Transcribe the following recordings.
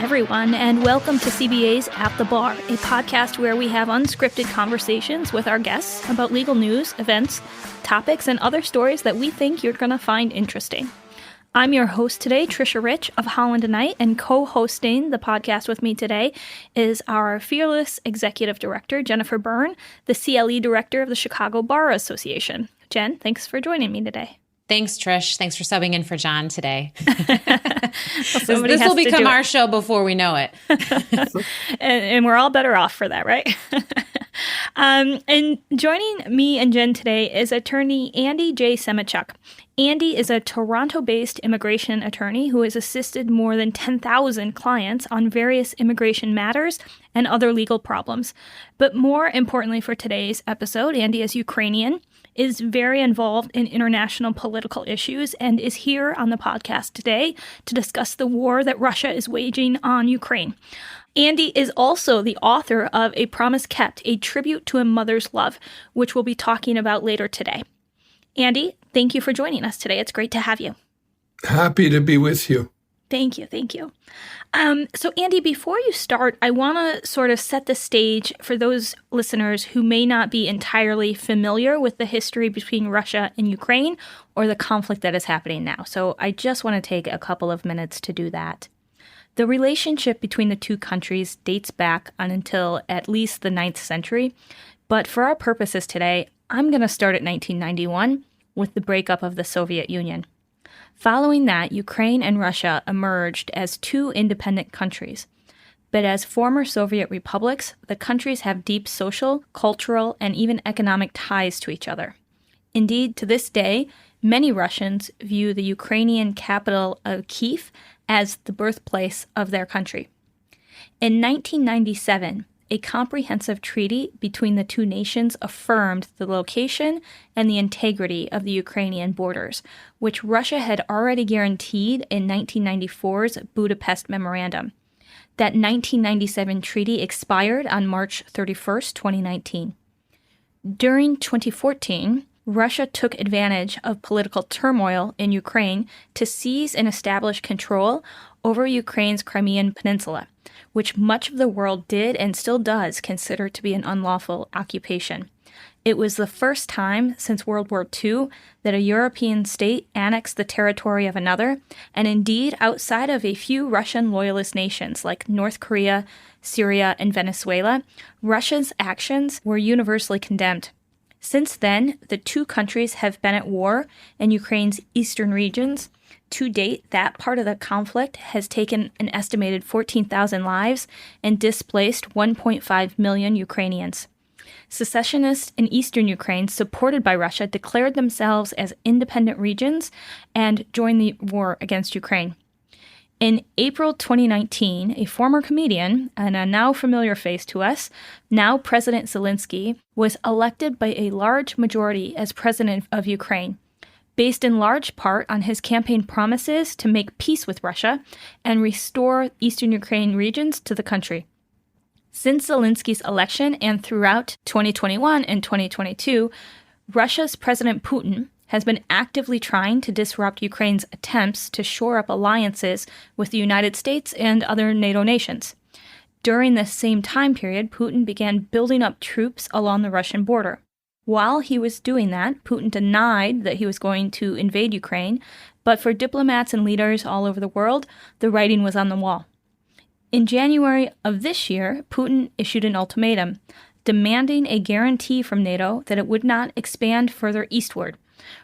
everyone, and welcome to CBA's At the Bar, a podcast where we have unscripted conversations with our guests about legal news, events, topics, and other stories that we think you're going to find interesting. I'm your host today, Trisha Rich of Holland & Knight, and co-hosting the podcast with me today is our fearless executive director, Jennifer Byrne, the CLE director of the Chicago Bar Association. Jen, thanks for joining me today. Thanks, Trish. Thanks for subbing in for John today. Well, this will become our show before we know it. and we're all better off for that, right? And joining me and Jen today is attorney Andy J. Semotiuk. Andy is a Toronto-based immigration attorney who has assisted more than 10,000 clients on various immigration matters and other legal problems. But more importantly for today's episode, Andy is Ukrainian, is very involved in international political issues, and is here on the podcast today to discuss the war that Russia is waging on Ukraine. Andy is also the author of A Promise Kept, a tribute to a mother's love, which we'll be talking about later today. Andy, thank you for joining us today. It's great to have you. Happy to be with you. Thank you. So Andy, before you start, I want to sort of set the stage for those listeners who may not be entirely familiar with the history between Russia and Ukraine or the conflict that is happening now. So I just want to take a couple of minutes to do that. The relationship between the two countries dates back until at least the 9th century, but for our purposes today, I'm going to start at 1991 with the breakup of the Soviet Union. Following that, Ukraine and Russia emerged as two independent countries. But as former Soviet republics, the countries have deep social, cultural, and even economic ties to each other. Indeed, to this day, many Russians view the Ukrainian capital of Kyiv as the birthplace of their country. In 1997, a comprehensive treaty between the two nations affirmed the location and the integrity of the Ukrainian borders, which Russia had already guaranteed in 1994's Budapest Memorandum. That 1997 treaty expired on March 31st, 2019. During 2014, Russia took advantage of political turmoil in Ukraine to seize and establish control over Ukraine's Crimean Peninsula, which much of the world did and still does consider to be an unlawful occupation. It was the first time since World War II that a European state annexed the territory of another, and indeed outside of a few Russian loyalist nations like North Korea, Syria, and Venezuela, Russia's actions were universally condemned. Since then, the two countries have been at war in Ukraine's eastern regions. To date, that part of the conflict has taken an estimated 14,000 lives and displaced 1.5 million Ukrainians. Secessionists in eastern Ukraine, supported by Russia, declared themselves as independent regions and joined the war against Ukraine. In April 2019, a former comedian and a now familiar face to us, now President Zelensky, was elected by a large majority as president of Ukraine, based in large part on his campaign promises to make peace with Russia and restore eastern Ukraine regions to the country. Since Zelensky's election and throughout 2021 and 2022, Russia's President Putin has been actively trying to disrupt Ukraine's attempts to shore up alliances with the United States and other NATO nations. During this same time period, Putin began building up troops along the Russian border. While he was doing that, Putin denied that he was going to invade Ukraine, but for diplomats and leaders all over the world, the writing was on the wall. In January of this year, Putin issued an ultimatum, demanding a guarantee from NATO that it would not expand further eastward,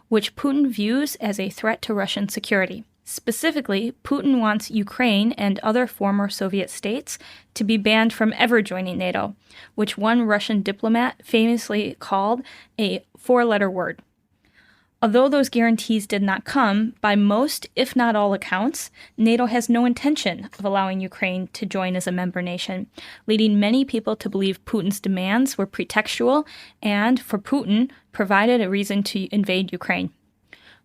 which Putin views as a threat to Russian security. Specifically, Putin wants Ukraine and other former Soviet states to be banned from ever joining NATO, which one Russian diplomat famously called a four-letter word. Although those guarantees did not come, by most, if not all accounts, NATO has no intention of allowing Ukraine to join as a member nation, leading many people to believe Putin's demands were pretextual and, for Putin, provided a reason to invade Ukraine,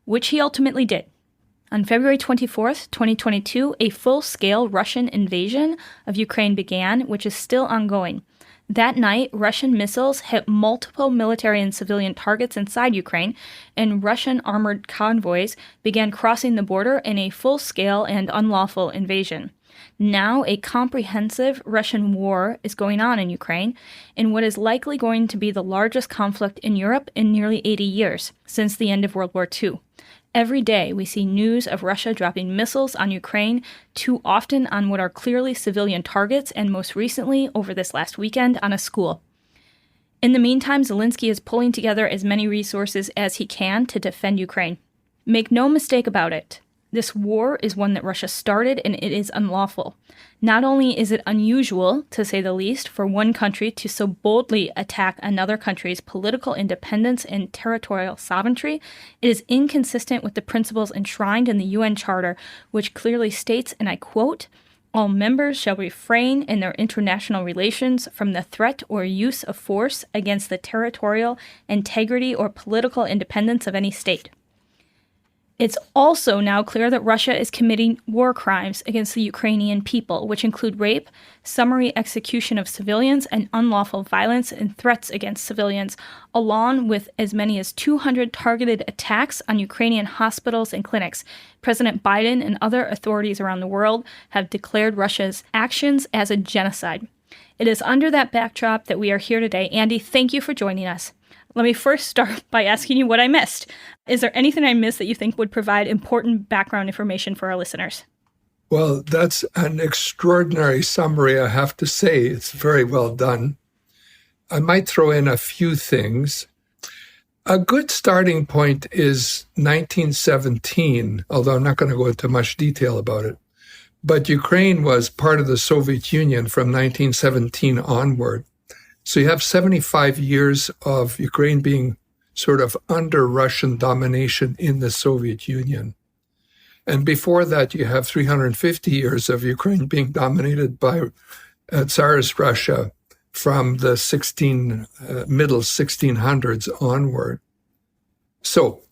which he ultimately did. On February 24th, 2022, a full-scale Russian invasion of Ukraine began, which is still ongoing. That night, Russian missiles hit multiple military and civilian targets inside Ukraine, and Russian armored convoys began crossing the border in a full-scale and unlawful invasion. Now, a comprehensive Russian war is going on in Ukraine in what is likely going to be the largest conflict in Europe in nearly 80 years, since the end of World War II. Every day, we see news of Russia dropping missiles on Ukraine, too often on what are clearly civilian targets, and most recently, over this last weekend, on a school. In the meantime, Zelensky is pulling together as many resources as he can to defend Ukraine. Make no mistake about it. This war is one that Russia started, and it is unlawful. Not only is it unusual, to say the least, for one country to so boldly attack another country's political independence and territorial sovereignty, it is inconsistent with the principles enshrined in the UN Charter, which clearly states, and I quote, "All members shall refrain in their international relations from the threat or use of force against the territorial integrity or political independence of any state." It's also now clear that Russia is committing war crimes against the Ukrainian people, which include rape, summary execution of civilians, and unlawful violence and threats against civilians, along with as many as 200 targeted attacks on Ukrainian hospitals and clinics. President Biden and other authorities around the world have declared Russia's actions as a genocide. It is under that backdrop that we are here today. Andy, thank you for joining us. Let me first start by asking you what I missed. Is there anything I missed that you think would provide important background information for our listeners? Well, that's an extraordinary summary, I have to say. It's very well done. I might throw in a few things. A good starting point is 1917, although I'm not going to go into much detail about it. But Ukraine was part of the Soviet Union from 1917 onward. So you have 75 years of Ukraine being sort of under Russian domination in the Soviet Union. And before that, you have 350 years of Ukraine being dominated by Tsarist Russia from the middle 1600s onward. So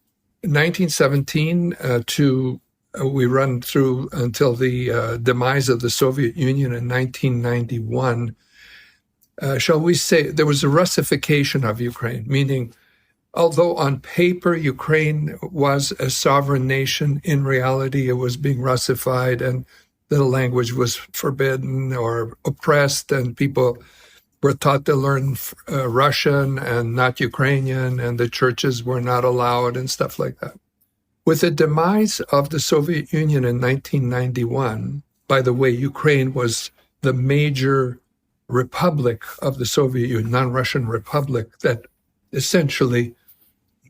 1917 we run through until the demise of the Soviet Union in 1991. Shall we say, there was a Russification of Ukraine, meaning although on paper Ukraine was a sovereign nation, in reality it was being Russified and the language was forbidden or oppressed, and people were taught to learn Russian and not Ukrainian, and the churches were not allowed and stuff like that. With the demise of the Soviet Union in 1991, by the way, Ukraine was the major republic of the Soviet Union, non-Russian republic, that essentially,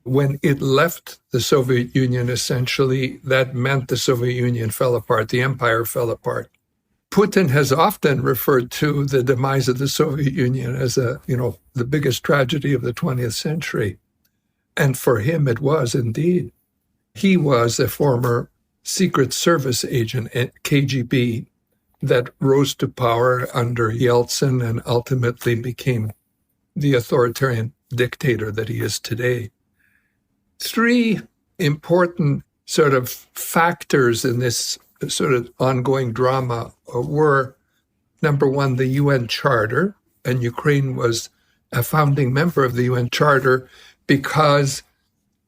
when it left the Soviet Union, essentially, that meant the Soviet Union fell apart, the empire fell apart. Putin has often referred to the demise of the Soviet Union as the biggest tragedy of the 20th century. And for him, it was indeed. He was a former Secret Service agent at KGB that rose to power under Yeltsin and ultimately became the authoritarian dictator that he is today. Three important sort of factors in this sort of ongoing drama were, number one, the UN Charter, and Ukraine was a founding member of the UN Charter because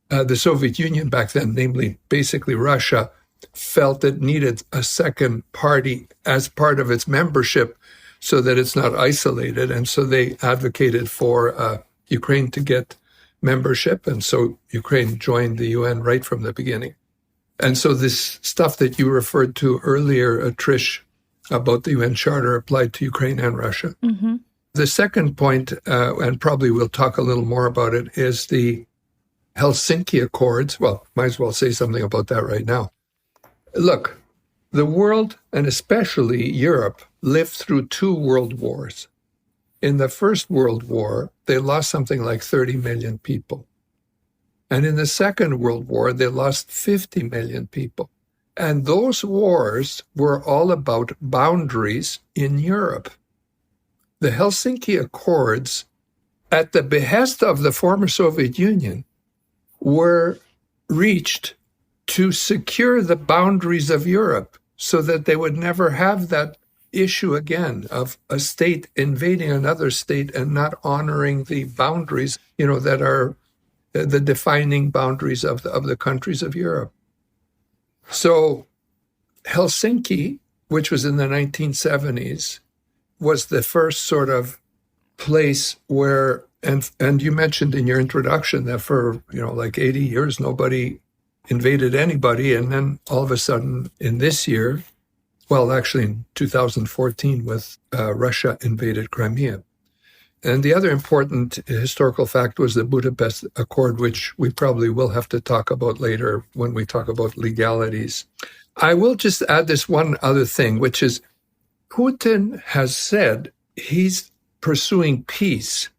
the Soviet Union back then, namely basically Russia, felt it needed a second party as part of its membership so that it's not isolated. And so they advocated for Ukraine to get membership. And so Ukraine joined the UN right from the beginning. And so this stuff that you referred to earlier, Trish, about the UN Charter applied to Ukraine and Russia. Mm-hmm. The second point, and probably we'll talk a little more about it, is the Helsinki Accords. Well, might as well say something about that right now. Look, the world, and especially Europe, lived through two world wars. In the First World War, they lost something like 30 million people. And in the Second World War, they lost 50 million people. And those wars were all about boundaries in Europe. The Helsinki Accords, at the behest of the former Soviet Union, were reached to secure the boundaries of Europe so that they would never have that issue again of a state invading another state and not honoring the boundaries, that are the defining boundaries of the countries of Europe. So Helsinki which was in the 1970s, was the first sort of place where, and you mentioned in your introduction that for, like 80 years, nobody invaded anybody. And then all of a sudden in this year, well, actually in 2014 with Russia invaded Crimea. And the other important historical fact was the Budapest Accord, which we probably will have to talk about later when we talk about legalities. I will just add this one other thing, which is Putin has said he's pursuing peace,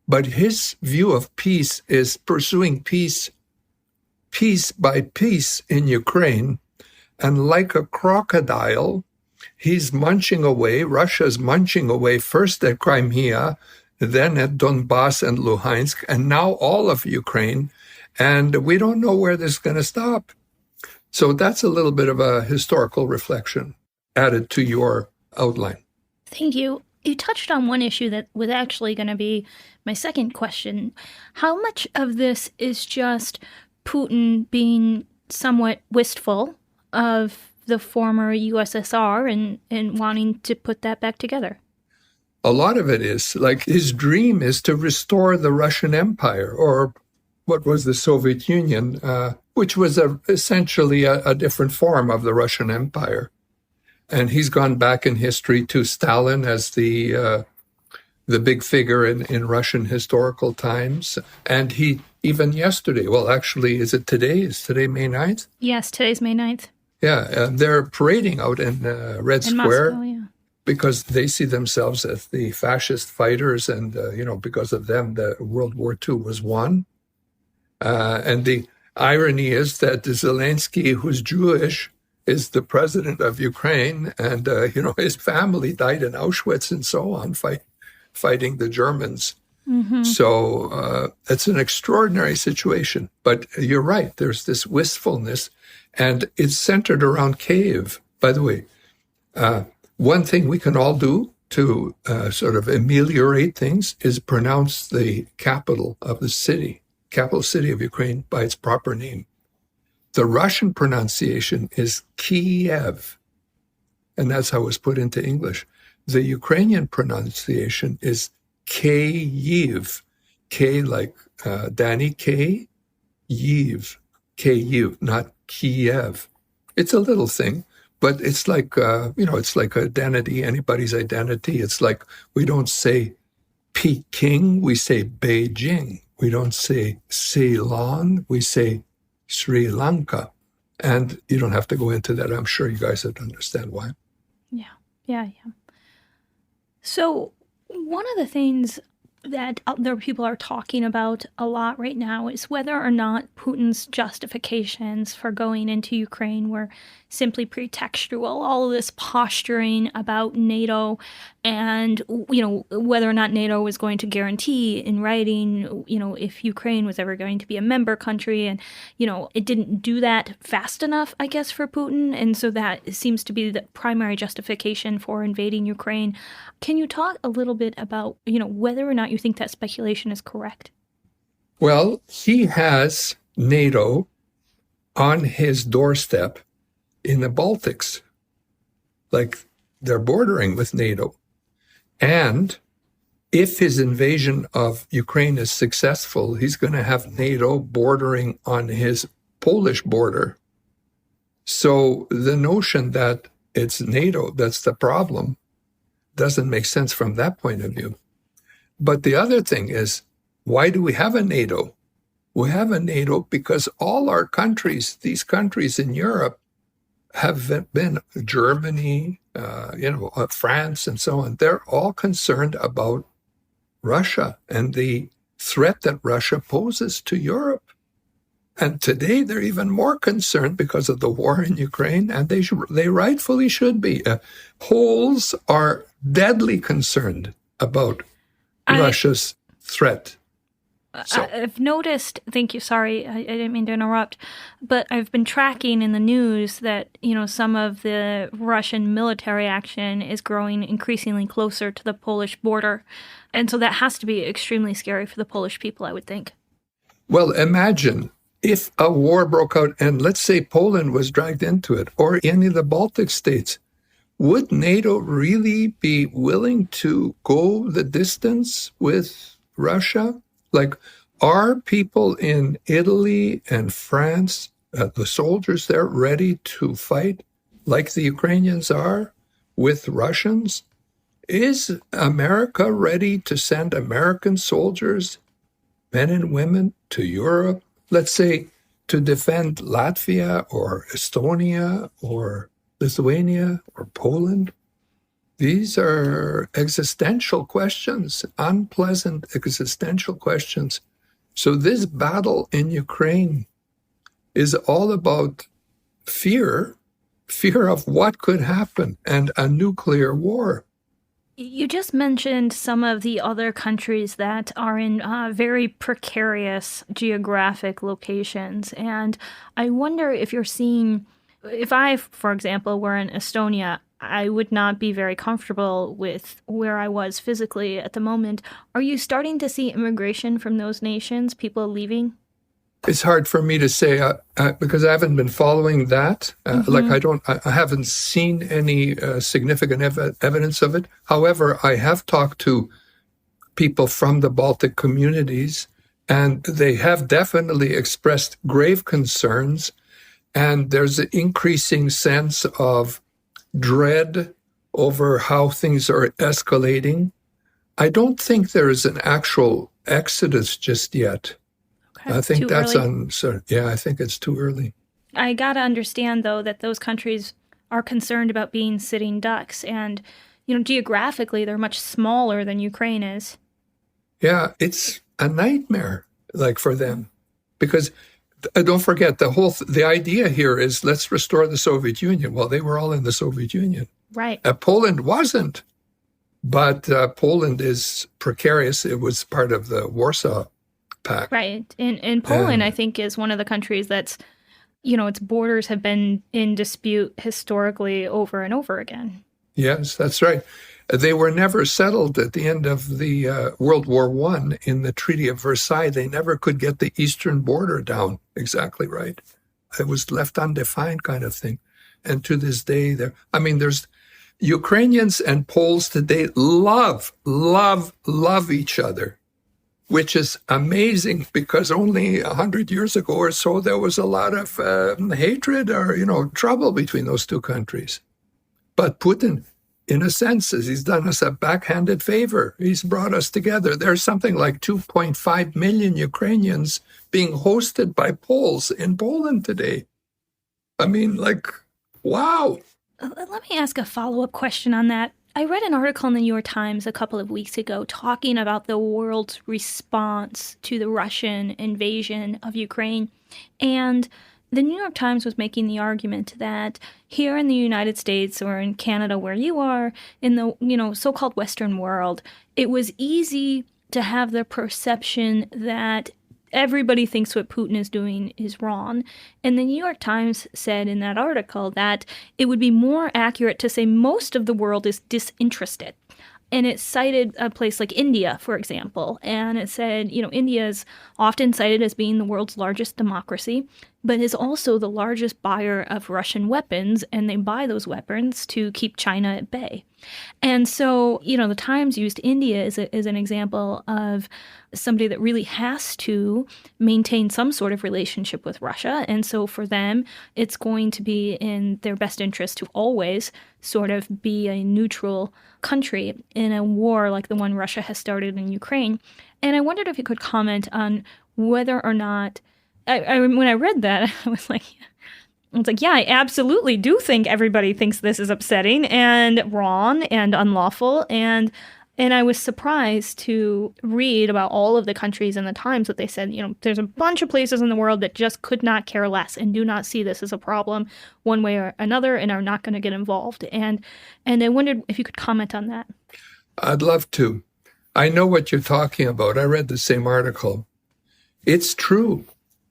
but his view of peace is pursuing peace by piece in Ukraine. And like a crocodile, he's munching away. Russia's munching away first at Crimea, then at Donbass and Luhansk, and now all of Ukraine. And we don't know where this is going to stop. So that's a little bit of a historical reflection added to your outline. Thank you. You touched on one issue that was actually going to be my second question. How much of this is just Putin being somewhat wistful of the former USSR and wanting to put that back together? A lot of it is, like, his dream is to restore the Russian Empire, or what was the Soviet Union, which was essentially a different form of the Russian Empire. And he's gone back in history to Stalin as the big figure in Russian historical times. And he, even yesterday, well, actually, is it today? Is today May 9th? Yes, today's May 9th. Yeah, they're parading out in Red Square Moscow, yeah. Because they see themselves as the fascist fighters, and because of them, the World War II was won. And the irony is that Zelensky, who's Jewish, is the president of Ukraine, and his family died in Auschwitz and so on, fighting the Germans. Mm-hmm. So it's an extraordinary situation. But you're right, there's this wistfulness, and it's centered around Kyiv. By the way, one thing we can all do to sort of ameliorate things is pronounce the capital city of Ukraine by its proper name. The Russian pronunciation is Kiev, and that's how it was put into English. The Ukrainian pronunciation is Kyiv. K like Danny K, Yiv, Kyiv, not Kiev. It's a little thing, but it's like, it's like identity, anybody's identity. It's like we don't say Peking, we say Beijing. We don't say Ceylon, we say Sri Lanka. And you don't have to go into that. I'm sure you guys would understand why. Yeah. So one of the things that other people are talking about a lot right now is whether or not Putin's justifications for going into Ukraine were simply pretextual. All of this posturing about NATO and, whether or not NATO was going to guarantee in writing, if Ukraine was ever going to be a member country. And, it didn't do that fast enough, I guess, for Putin. And so that seems to be the primary justification for invading Ukraine. Can you talk a little bit about, whether or not you think that speculation is correct? Well, he has NATO on his doorstep in the Baltics. Like, they're bordering with NATO. And if his invasion of Ukraine is successful, he's going to have NATO bordering on his Polish border. So the notion that it's NATO that's the problem doesn't make sense from that point of view. But the other thing is, why do we have a NATO? We have a NATO because all our countries, these countries in Europe, have been Germany, France, and so on. They're all concerned about Russia and the threat that Russia poses to Europe. And today they're even more concerned because of the war in Ukraine, and they rightfully should be. Poles are deadly concerned about Russia's threat. So. I've noticed, thank you, sorry, I didn't mean to interrupt, but I've been tracking in the news that, some of the Russian military action is growing increasingly closer to the Polish border. And so that has to be extremely scary for the Polish people, I would think. Well, imagine if a war broke out and let's say Poland was dragged into it, or any of the Baltic states. would NATO really be willing to go the distance with Russia? Like, are people in Italy and France, the soldiers there, ready to fight like the Ukrainians are with Russians? Is America ready to send American soldiers, men and women, to Europe, let's say, to defend Latvia or Estonia or Lithuania or Poland? These are existential questions, unpleasant existential questions. So this battle in Ukraine is all about fear of what could happen, and a nuclear war. You just mentioned some of the other countries that are in very precarious geographic locations. And I wonder if you're seeing, if I, for example, were in Estonia, I would not be very comfortable with where I was physically at the moment. Are you starting to see immigration from those nations, people leaving? It's hard for me to say because I haven't been following that. Like I haven't seen any significant evidence of it. However, I have talked to people from the Baltic communities, and they have definitely expressed grave concerns. And there's an increasing sense of dread over how things are escalating. I don't think there is an actual exodus just yet. Okay, I think that's early. uncertain. Yeah, I think it's too early. I got to understand, though, that those countries are concerned about being sitting ducks. And, geographically, they're much smaller than Ukraine is. Yeah, it's a nightmare, like, for them. Because don't forget, the idea here is let's restore the Soviet Union. Well, they were all in the Soviet Union. Right. Poland wasn't. But Poland is precarious. It was part of the Warsaw Pact. Right. And Poland, I think, is one of the countries that's, its borders have been in dispute historically over and over again. Yes, that's right. They were never settled at the end of the World War I in the Treaty of Versailles. They never could get the eastern border down exactly right. It was left undefined kind of thing. And to this day, there's Ukrainians and Poles today love each other, which is amazing because only 100 years ago or so, there was a lot of hatred or, trouble between those two countries. But Putin, in a sense, he's done us a backhanded favor. He's brought us together. There's something like 2.5 million Ukrainians being hosted by Poles in Poland today. Wow. Let me ask a follow-up question on that. I read an article in the New York Times a couple of weeks ago talking about the world's response to the Russian invasion of Ukraine. And the New York Times was making the argument that here in the United States or in Canada where you are, in the so-called Western world, it was easy to have the perception that everybody thinks what Putin is doing is wrong. And the New York Times said in that article that it would be more accurate to say most of the world is disinterested. And it cited a place like India, for example. And it said, India is often cited as being the world's largest democracy, but is also the largest buyer of Russian weapons. And they buy those weapons to keep China at bay. And so, the Times used India as an example of somebody that really has to maintain some sort of relationship with Russia. And so for them, it's going to be in their best interest to always sort of be a neutral country in a war like the one Russia has started in Ukraine. And I wondered if you could comment on whether or not, when I read that, I was like, yeah, I absolutely do think everybody thinks this is upsetting and wrong and unlawful. And I was surprised to read about all of the countries in the Times that they said, there's a bunch of places in the world that just could not care less and do not see this as a problem one way or another and are not going to get involved. And I wondered if you could comment on that. I'd love to. I know what you're talking about. I read the same article. It's true.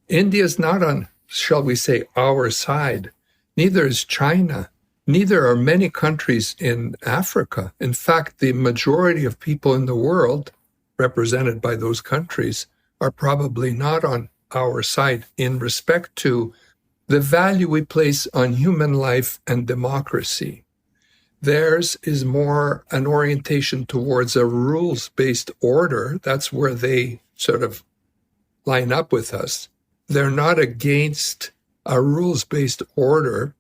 India's not on, shall we say, our side. Neither is China. Neither are many countries in Africa. In fact, the majority of people in the world, represented by those countries, are probably not on our side in respect to the value we place on human life and democracy. Theirs is more an orientation towards a rules-based order. That's where they sort of line up with us. They're not against a rules-based order.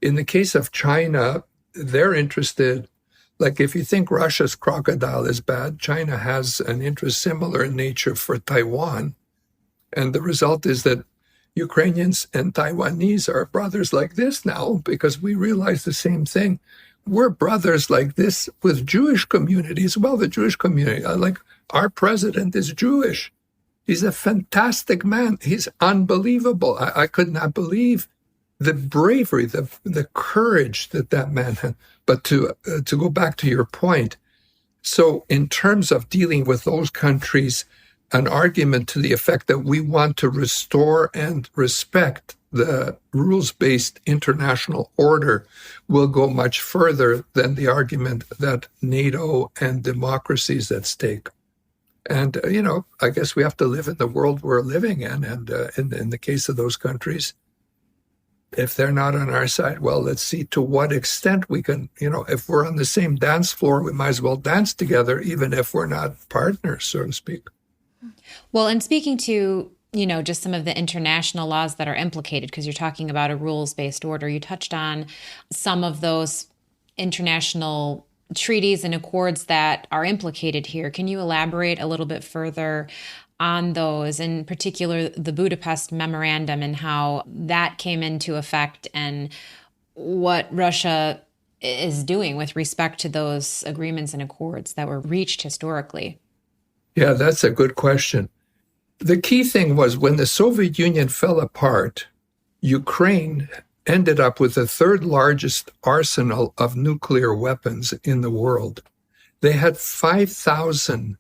In the case of China, they're interested, like if you think Russia's crocodile is bad, China has an interest similar in nature for Taiwan. And the result is that Ukrainians and Taiwanese are brothers like this now because we realize the same thing. We're brothers like this with Jewish communities. Well, the Jewish community, like our president is Jewish. He's a fantastic man. He's unbelievable. I could not believe the bravery, the courage that man had. But to go back to your point, so in terms of dealing with those countries, an argument to the effect that we want to restore and respect the rules-based international order will go much further than the argument that NATO and democracy is at stake. And, I guess we have to live in the world we're living in. And in the case of those countries, if they're not on our side, well, let's see to what extent we can, if we're on the same dance floor, we might as well dance together, even if we're not partners, so to speak. Well, and speaking to, just some of the international laws that are implicated, because you're talking about a rules-based order, you touched on some of those international treaties and accords that are implicated here. Can you elaborate a little bit further on those, in particular the Budapest Memorandum and how that came into effect and what Russia is doing with respect to those agreements and accords that were reached historically? Yeah, that's a good question. The key thing was when the Soviet Union fell apart, Ukraine ended up with the third largest arsenal of nuclear weapons in the world. They had 5,000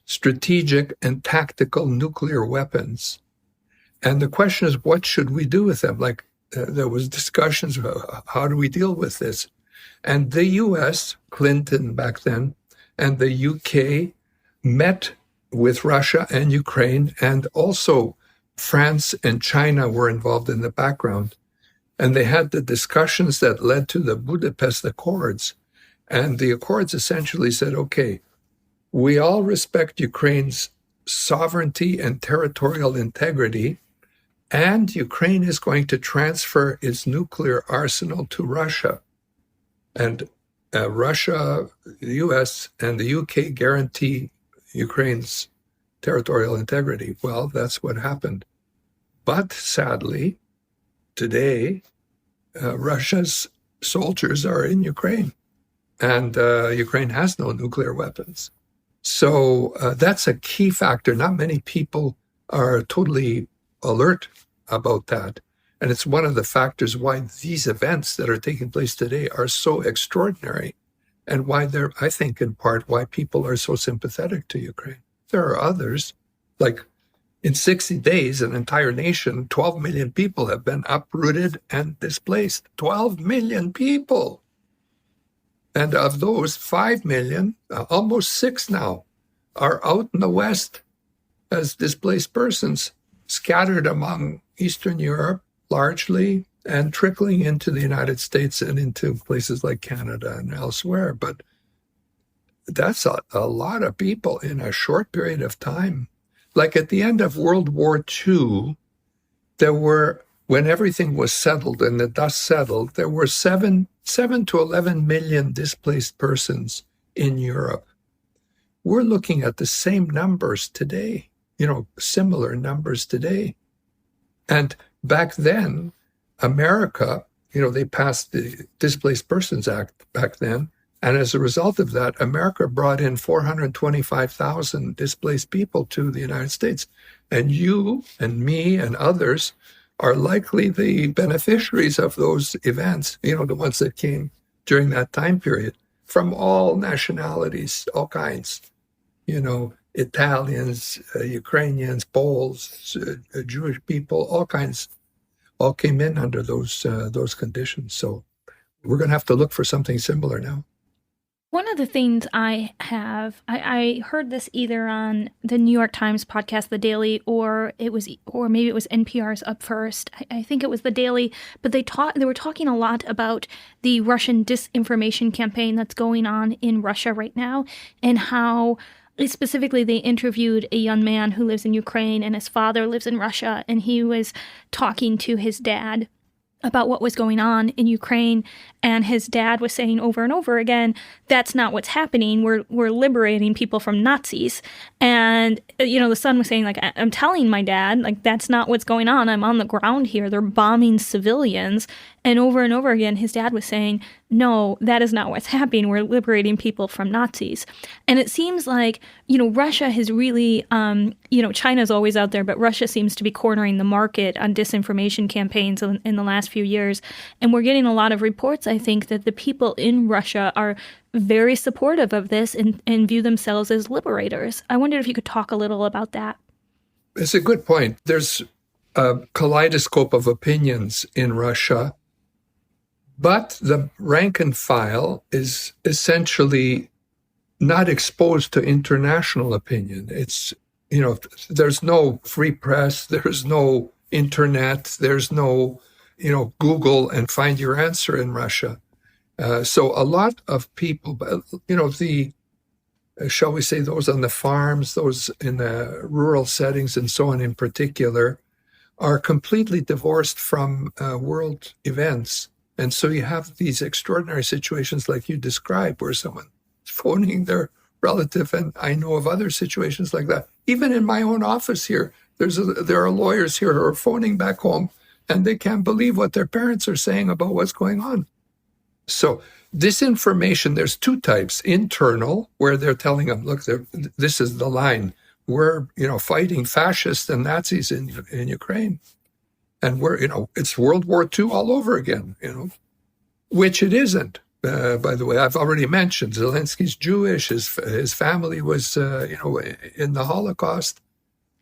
strategic and tactical nuclear weapons. And the question is, what should we do with them? There was discussions about how do we deal with this? And the US, Clinton back then, and the UK met with Russia and Ukraine, and also France and China were involved in the background. And they had the discussions that led to the Budapest Accords. And the Accords essentially said, okay, we all respect Ukraine's sovereignty and territorial integrity, and Ukraine is going to transfer its nuclear arsenal to Russia. And Russia, the US, and the UK guarantee Ukraine's territorial integrity. Well, that's what happened. But sadly, today, Russia's soldiers are in Ukraine, and Ukraine has no nuclear weapons. So that's a key factor. Not many people are totally alert about that. And it's one of the factors why these events that are taking place today are so extraordinary, and why they're, I think, in part, why people are so sympathetic to Ukraine. There are others, like in 60 days, an entire nation, 12 million people have been uprooted and displaced. 12 million people. And of those, 5 million, almost 6 now, are out in the West as displaced persons, scattered among Eastern Europe largely, and trickling into the United States and into places like Canada and elsewhere. But that's a lot of people in a short period of time. Like at the end of World War II, there were, when everything was settled and the dust settled, there were 7 to 11 million displaced persons in Europe. We're looking at the same numbers today, similar numbers today. And back then, America, they passed the Displaced Persons Act back then. And as a result of that, America brought in 425,000 displaced people to the United States. And you and me and others are likely the beneficiaries of those events, the ones that came during that time period, from all nationalities, all kinds, Italians, Ukrainians, Poles, Jewish people, all kinds, all came in under those conditions. So we're going to have to look for something similar now. One of the things I heard this either on the New York Times podcast, The Daily, or maybe it was NPR's Up First. I think it was The Daily, but they were talking a lot about the Russian disinformation campaign that's going on in Russia right now, and how specifically they interviewed a young man who lives in Ukraine and his father lives in Russia, and he was talking to his dad about what was going on in Ukraine, and his dad was saying over and over again, that's not what's happening. We're liberating people from Nazis. And the son was saying, like, I'm telling my dad, like, that's not what's going on. I'm on the ground here. They're bombing civilians. And over again, his dad was saying, no, that is not what's happening. We're liberating people from Nazis. And it seems like, Russia has really, China's always out there, but Russia seems to be cornering the market on disinformation campaigns in the last few years. And we're getting a lot of reports, I think, that the people in Russia are very supportive of this and view themselves as liberators. I wondered if you could talk a little about that. It's a good point. There's a kaleidoscope of opinions in Russia, but the rank and file is essentially not exposed to international opinion. It's, there's no free press, there's no internet, there's no, Google and find your answer in Russia. So a lot of people, shall we say, those on the farms, those in the rural settings and so on in particular, are completely divorced from world events. And so you have these extraordinary situations like you described, where someone is phoning their relative, and I know of other situations like that. Even in my own office here, there are lawyers here who are phoning back home, and they can't believe what their parents are saying about what's going on. So disinformation, there's two types. Internal, where they're telling them, look, this is the line. We're, fighting fascists and Nazis in Ukraine. And it's World War II all over again, which it isn't. By the way, I've already mentioned Zelensky's Jewish, his family was, in the Holocaust.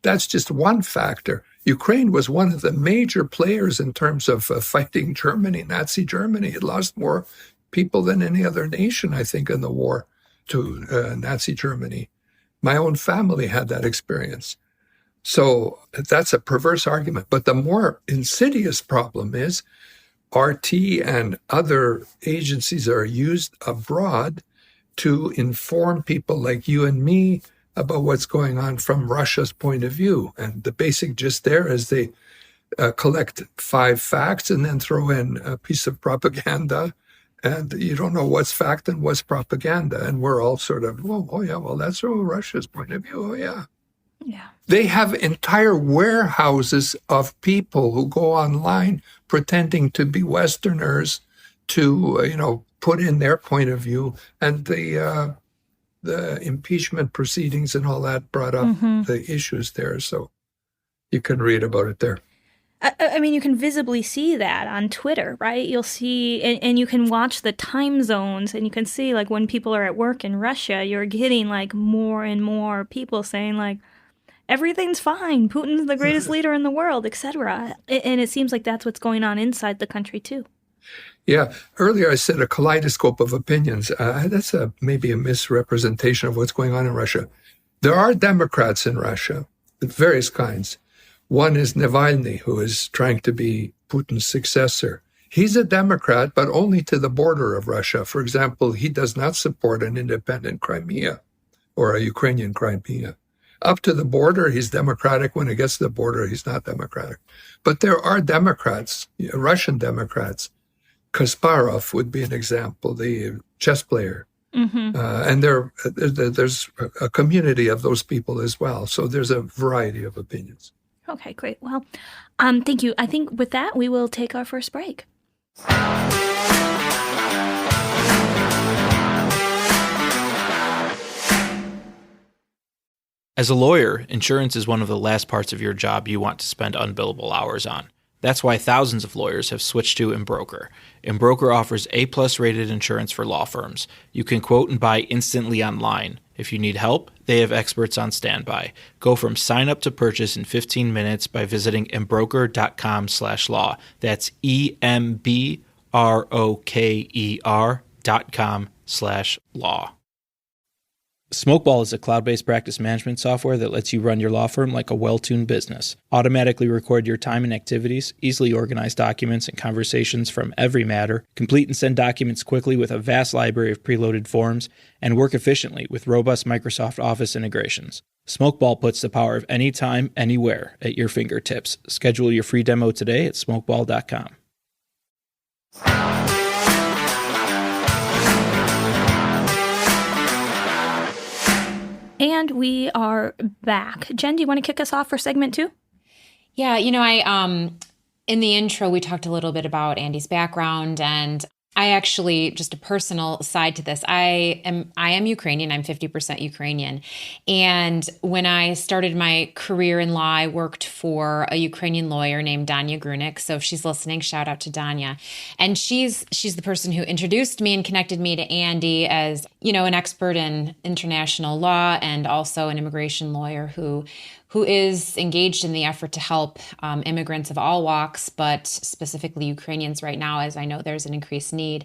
That's just one factor. Ukraine was one of the major players in terms of fighting Germany, Nazi Germany. It lost more people than any other nation, I think, in the war to Nazi Germany. My own family had that experience. So that's a perverse argument. But the more insidious problem is RT and other agencies are used abroad to inform people like you and me about what's going on from Russia's point of view. And the basic gist there is they collect 5 facts and then throw in a piece of propaganda. And you don't know what's fact and what's propaganda. And we're all sort of, that's from Russia's point of view. Oh, yeah. Yeah. They have entire warehouses of people who go online pretending to be Westerners to, put in their point of view. And the impeachment proceedings and all that brought up the issues there. So you can read about it there. I mean, you can visibly see that on Twitter, right? You'll see, and you can watch the time zones, and you can see, like, when people are at work in Russia, you're getting, like, more and more people saying, like, everything's fine, Putin's the greatest leader in the world, etc. And it seems like that's what's going on inside the country, too. Yeah. Earlier I said a kaleidoscope of opinions. That's maybe a misrepresentation of what's going on in Russia. There are Democrats in Russia, various kinds. One is Navalny, who is trying to be Putin's successor. He's a Democrat, but only to the border of Russia. For example, he does not support an independent Crimea or a Ukrainian Crimea. Up to the border, he's Democratic. When it gets to the border, he's not Democratic. But there are Democrats, Russian Democrats. Kasparov would be an example, the chess player. And there's a community of those people as well. So there's a variety of opinions. Okay, great. Well, thank you. I think with that, we will take our first break. As a lawyer, insurance is one of the last parts of your job you want to spend unbillable hours on. That's why thousands of lawyers have switched to Embroker. Embroker offers A+ rated insurance for law firms. You can quote and buy instantly online. If you need help, they have experts on standby. Go from sign up to purchase in 15 minutes by visiting embroker.com/law. That's EMBROKER.com/law. smokeball.com/law. Smokeball is a cloud-based practice management software that lets you run your law firm like a well-tuned business. Automatically record your time and activities, easily organize documents and conversations from every matter, complete and send documents quickly with a vast library of preloaded forms, and work efficiently with robust Microsoft Office integrations. Smokeball puts the power of anytime, anywhere at your fingertips. Schedule your free demo today at smokeball.com. And we are back. Jen, do you want to kick us off for segment 2? Yeah, I in the intro we talked a little bit about Andy's background, and I actually, just a personal side to this, I am Ukrainian. I'm 50% Ukrainian. And when I started my career in law, I worked for a Ukrainian lawyer named Danya Grunik. So if she's listening, shout out to Danya. And she's the person who introduced me and connected me to Andy as, an expert in international law and also an immigration lawyer who is engaged in the effort to help immigrants of all walks, but specifically Ukrainians right now, as I know there's an increased need.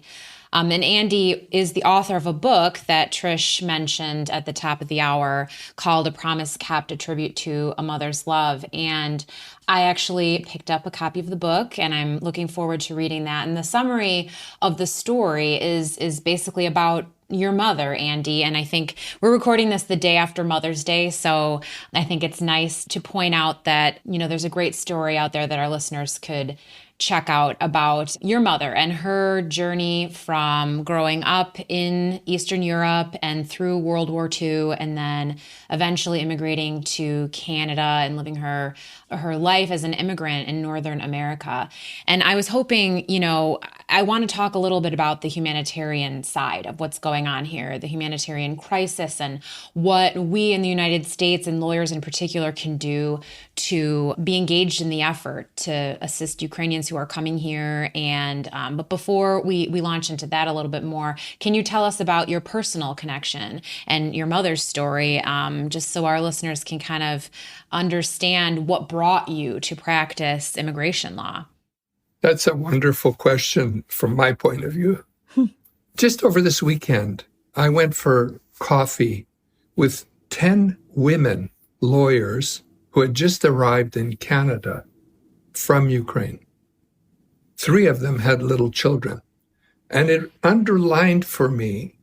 And Andy is the author of a book that Trish mentioned at the top of the hour called A Promise Kept, a tribute to a mother's love. And I actually picked up a copy of the book, and I'm looking forward to reading that. And the summary of the story is basically about your mother, Andy. And I think we're recording this the day after Mother's Day. So I think it's nice to point out that, there's a great story out there that our listeners could check out about your mother and her journey from growing up in Eastern Europe and through World War II, and then eventually immigrating to Canada and living her life as an immigrant in Northern America. And I was hoping, I want to talk a little bit about the humanitarian side of what's going on here, the humanitarian crisis, and what we in the United States and lawyers in particular can do to be engaged in the effort to assist Ukrainians who are coming here. And but before we launch into that a little bit more, can you tell us about your personal connection and your mother's story, just so our listeners can kind of understand what brought you to practice immigration law? That's a wonderful question from my point of view. Just over this weekend, I went for coffee with 10 women lawyers who had just arrived in Canada from Ukraine. 3 of them had little children. And it underlined for me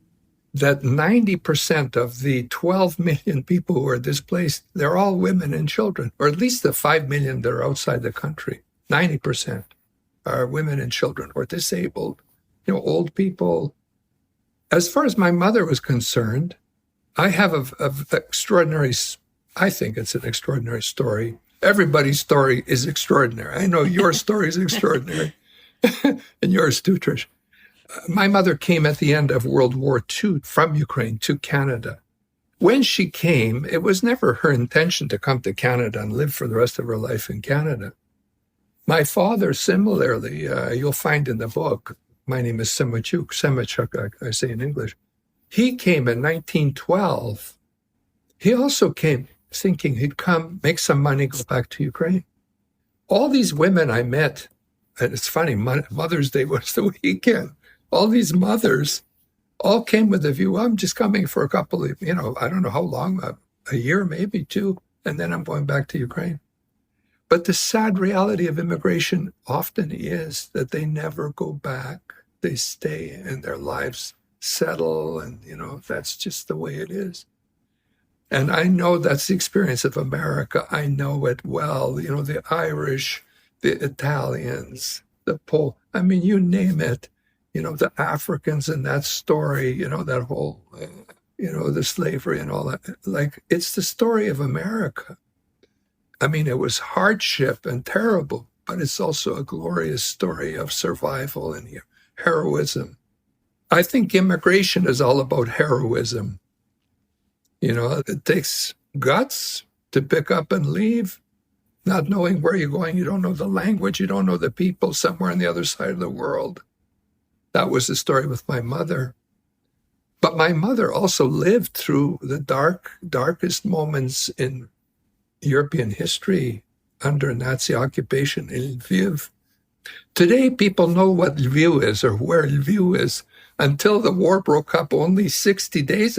that 90% of the 12 million people who are displaced, they're all women and children, or at least the 5 million that are outside the country. 90% are women and children or disabled, old people. As far as my mother was concerned, I have I think it's an extraordinary story. Everybody's story is extraordinary. I know your story is extraordinary, and yours too, Trish. My mother came at the end of World War II from Ukraine to Canada. When she came, it was never her intention to come to Canada and live for the rest of her life in Canada. My father, similarly, you'll find in the book, my name is Semotiuk, I say in English. He came in 1912. He also came thinking he'd come, make some money, go back to Ukraine. All these women I met, and it's funny, Mother's Day was the weekend. All these mothers all came with the view, I'm just coming for a couple of, I don't know how long, a year, maybe 2, and then I'm going back to Ukraine. But the sad reality of immigration often is that they never go back. They stay and their lives settle, and, that's just the way it is. And I know that's the experience of America. I know it well. The Irish, the Italians, the Polish, you name it. The Africans in that story, that whole, the slavery and all that. It's the story of America. It was hardship and terrible, but it's also a glorious story of survival and heroism. I think immigration is all about heroism. It takes guts to pick up and leave, not knowing where you're going. You don't know the language. You don't know the people somewhere on the other side of the world. That was the story with my mother. But my mother also lived through the darkest moments in European history under Nazi occupation in Lviv. Today, people know what Lviv is or where Lviv is, until the war broke out over 60 days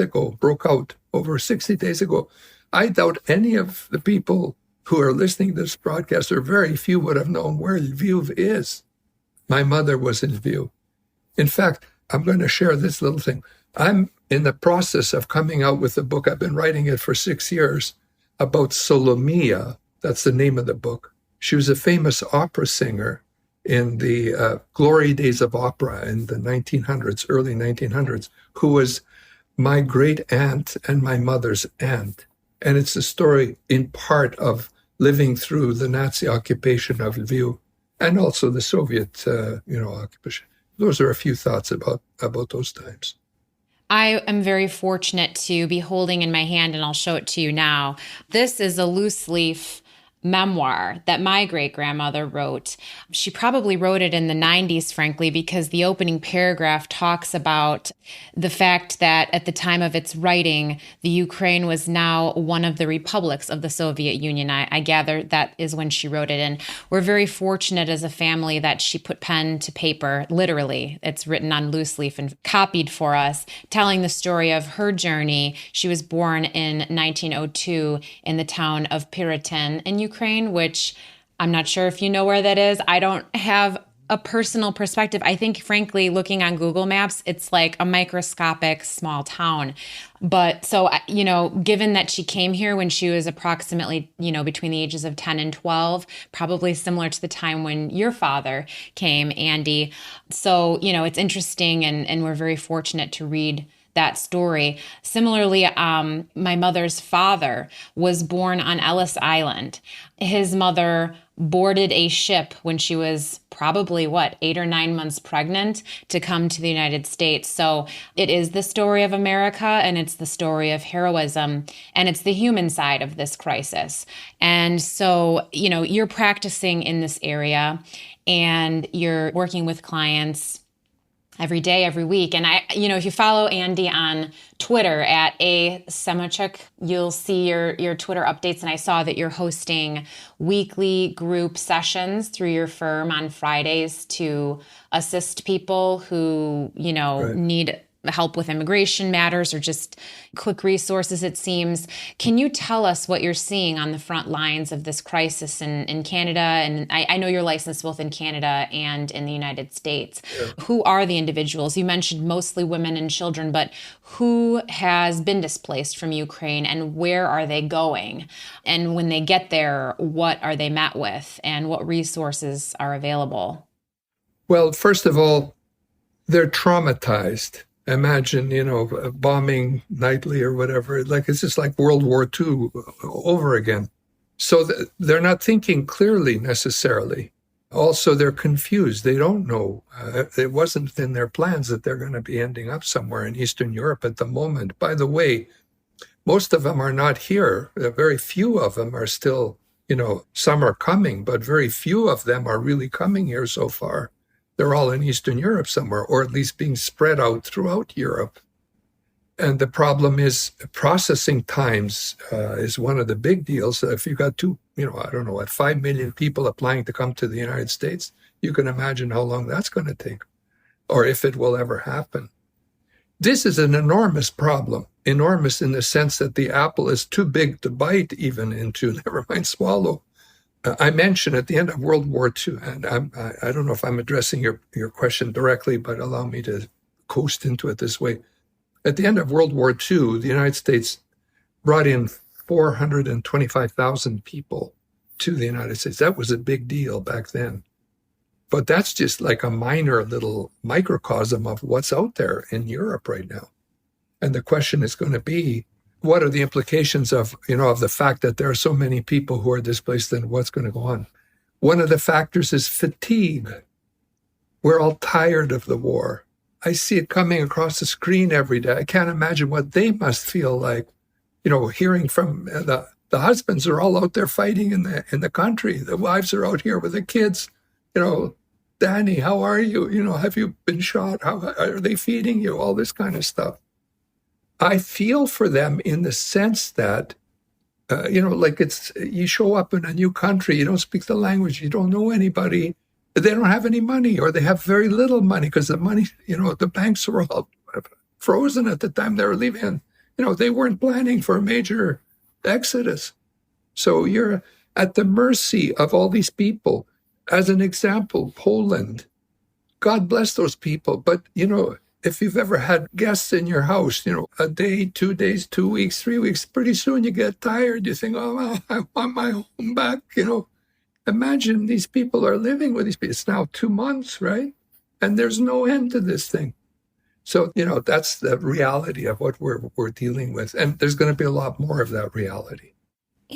ago. I doubt any of the people who are listening to this broadcast, or very few, would have known where Lviv is. My mother was in Lviv. In fact, I'm going to share this little thing. I'm in the process of coming out with a book. I've been writing it for 6 years about Solomia. That's the name of the book. She was a famous opera singer in the glory days of opera in the 1900s, early 1900s, who was my great aunt and my mother's aunt. And it's a story in part of living through the Nazi occupation of Lviv and also the Soviet, occupation. Those are a few thoughts about those times. I am very fortunate to be holding in my hand, and I'll show it to you now. This is a loose leaf memoir that my great-grandmother wrote. She probably wrote it in the 90s, frankly, because the opening paragraph talks about the fact that at the time of its writing, the Ukraine was now one of the republics of the Soviet Union. I gather that is when she wrote it. And we're very fortunate as a family that she put pen to paper, literally. It's written on loose leaf and copied for us, telling the story of her journey. She was born in 1902 in the town of Piritin in Ukraine, which I'm not sure if you know where that is. I don't have a personal perspective. I think, frankly, looking on Google Maps, it's like a microscopic small town. But so, given that she came here when she was approximately, between the ages of 10 and 12, probably similar to the time when your father came, Andy. So, it's interesting, and we're very fortunate to read that story. Similarly, my mother's father was born on Ellis Island. His mother boarded a ship when she was probably 8 or 9 months pregnant to come to the United States. So it is the story of America, and it's the story of heroism, and it's the human side of this crisis. And so, you're practicing in this area, and you're working with clients every day, every week. And if you follow Andy on Twitter at Semotiuk, you'll see your Twitter updates. And I saw that you're hosting weekly group sessions through your firm on Fridays to assist people who, Right. need help with immigration matters or just quick resources, it seems. Can you tell us what you're seeing on the front lines of this crisis in Canada? And I know you're licensed both in Canada and in the United States. Yeah. Who are the individuals? You mentioned mostly women and children, but who has been displaced from Ukraine and where are they going? And when they get there, what are they met with and what resources are available? Well, first of all, they're traumatized. Imagine, bombing nightly or whatever. It's just like World War II over again. So they're not thinking clearly necessarily. Also, they're confused. They don't know. It wasn't in their plans that they're going to be ending up somewhere in Eastern Europe at the moment. By the way, most of them are not here. Very few of them are still, some are coming, but very few of them are really coming here so far. They're all in Eastern Europe somewhere, or at least being spread out throughout Europe. And the problem is processing times is one of the big deals. If you've got 5 million people applying to come to the United States, you can imagine how long that's going to take, or if it will ever happen. This is an enormous problem, enormous in the sense that the apple is too big to bite even into, never mind swallow. I mentioned at the end of World War II, and I don't know if I'm addressing your question directly, but allow me to coast into it this way. At the end of World War II, the United States brought in 425,000 people to the United States. That was a big deal back then. But that's just like a minor little microcosm of what's out there in Europe right now. And the question is going to be, what are the implications of the fact that there are so many people who are displaced and what's going to go on? One of the factors is fatigue. We're all tired of the war. I see it coming across the screen every day. I can't imagine what they must feel like, hearing from the husbands are all out there fighting in the country. The wives are out here with the kids. Danny, how are you? Have you been shot? How are they feeding you? All this kind of stuff. I feel for them in the sense that, you show up in a new country, you don't speak the language, you don't know anybody, They don't have any money, or they have very little money because the money, the banks were all frozen at the time they were leaving. And, they weren't planning for a major exodus. So you're at the mercy of all these people. As an example, Poland, God bless those people. But, if you've ever had guests in your house, a day, 2 days, 2 weeks, 3 weeks, pretty soon you get tired. You think, oh, well, I want my home back, Imagine these people are living with these people. It's now 2 months, right? And there's no end to this thing. So, that's the reality of what we're dealing with. And there's going to be a lot more of that reality.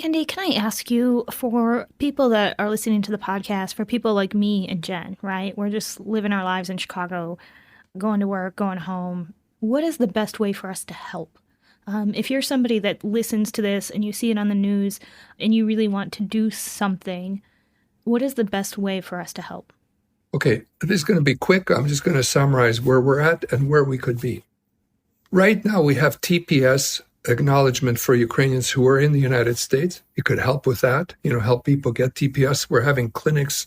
Andy, can I ask you, for people that are listening to the podcast, for people like me and Jen, right? We're just living our lives in Chicago, going to work, going home. What is the best way for us to help? If you're somebody that listens to this and you see it on the news and you really want to do something, what is the best way for us to help? Okay, this is going to be quick. I'm just going to summarize where we're at and where we could be. Right now, we have TPS acknowledgement for Ukrainians who are in the United States. You could help with that, help people get TPS. We're having clinics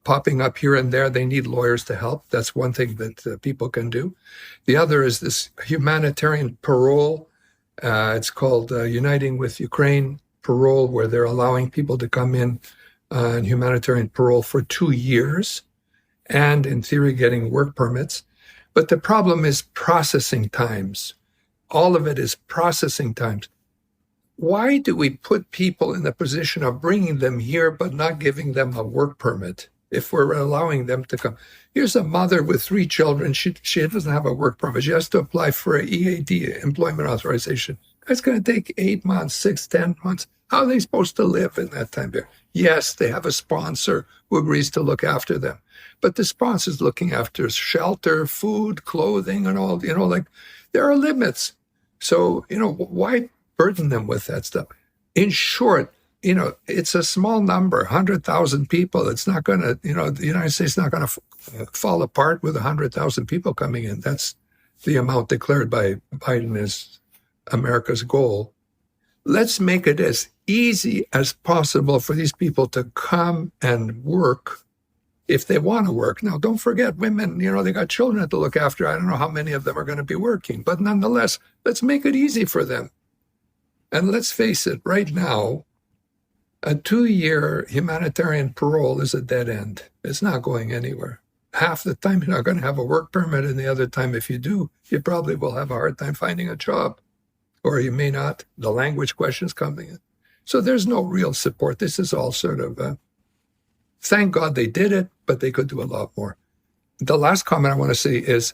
popping up here and there. They need lawyers to help. That's one thing that people can do. The other is this humanitarian parole. It's called Uniting with Ukraine Parole, where they're allowing people to come in on humanitarian parole for 2 years and, in theory, getting work permits. But the problem is processing times. All of it is processing times. Why do we put people in the position of bringing them here but not giving them a work permit if we're allowing them to come? Here's a mother with 3 children. She doesn't have a work permit. She has to apply for an EAD, employment authorization. That's going to take 8 months, 6, 10 months. How are they supposed to live in that time period? Yes, they have a sponsor who agrees to look after them. But the sponsor is looking after shelter, food, clothing, and all, there are limits. So, why burden them with that stuff? In short, it's a small number, 100,000 people. It's not going to, the United States is not going to fall apart with 100,000 people coming in. That's the amount declared by Biden as America's goal. Let's make it as easy as possible for these people to come and work if they want to work. Now, don't forget women, they got children to look after. I don't know how many of them are going to be working, but nonetheless, let's make it easy for them. And let's face it, right now, a 2-year humanitarian parole is a dead end. It's not going anywhere. Half the time you're not going to have a work permit, and the other time, if you do, you probably will have a hard time finding a job. Or you may not. The language questions coming in. So there's no real support. This is all sort of, thank God they did it, but they could do a lot more. The last comment I want to say is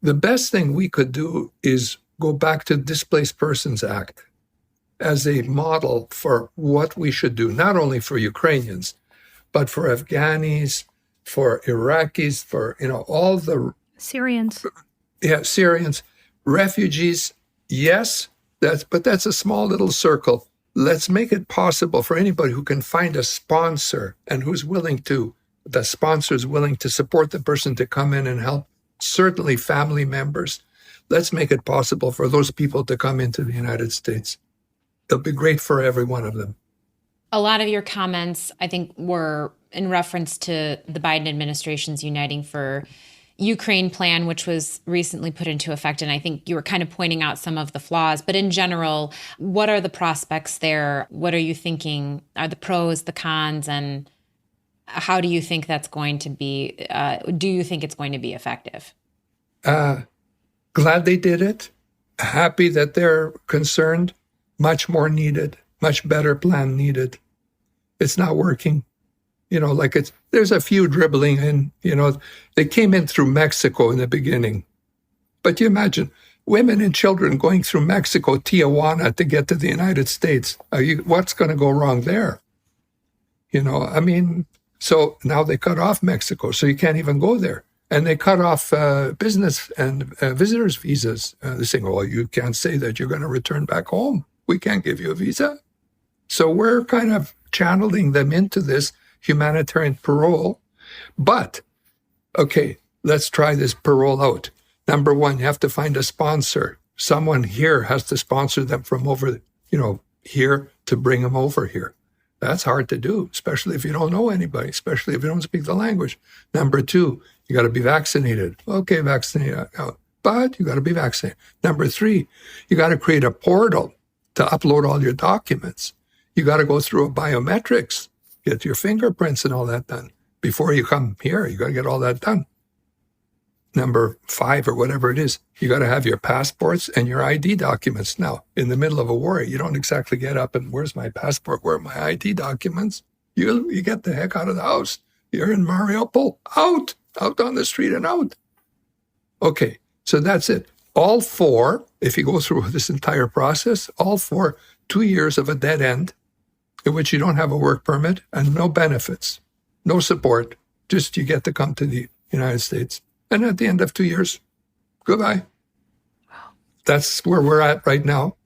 the best thing we could do is go back to Displaced Persons Act as a model for what we should do, not only for Ukrainians, but for Afghanis, for Iraqis, for, all the Syrians. Yeah, Syrians, refugees. Yes, that's a small little circle. Let's make it possible for anybody who can find a sponsor and the sponsor is willing to support the person to come in and help, certainly family members. Let's make it possible for those people to come into the United States. It'll be great for every one of them. A lot of your comments, I think, were in reference to the Biden administration's Uniting for Ukraine plan, which was recently put into effect. And I think you were kind of pointing out some of the flaws. But in general, what are the prospects there? What are you thinking are the pros, the cons, and how do you think that's going to be? Do you think it's going to be effective? Glad they did it. Happy that they're concerned. Much more needed. Much better plan needed. It's not working. There's a few dribbling in, they came in through Mexico in the beginning. But you imagine women and children going through Mexico, Tijuana, to get to the United States. What's going to go wrong there? So now they cut off Mexico, so you can't even go there. And they cut off business and visitors' visas. They're saying, well, you can't say that you're going to return back home. We can't give you a visa. So we're kind of channeling them into this humanitarian parole. But, okay, let's try this parole out. Number one, you have to find a sponsor. Someone here has to sponsor them from over, here to bring them over here. That's hard to do, especially if you don't know anybody, especially if you don't speak the language. Number 2, you got to be vaccinated. Okay, vaccinated, but you got to be vaccinated. Number 3, you got to create a portal to upload all your documents. You got to go through a biometrics, get your fingerprints and all that done. Before you come here, you got to get all that done. Number 5 or whatever it is, you got to have your passports and your ID documents. Now, in the middle of a war, you don't exactly get up and where's my passport? Where are my ID documents? You get the heck out of the house. You're in Mariupol, out on the street and out. Okay, so that's it. All 4, if you go through this entire process, all 4, 2 years of a dead end in which you don't have a work permit and no benefits, no support, just you get to come to the United States. And at the end of 2 years, goodbye. That's where we're at right now.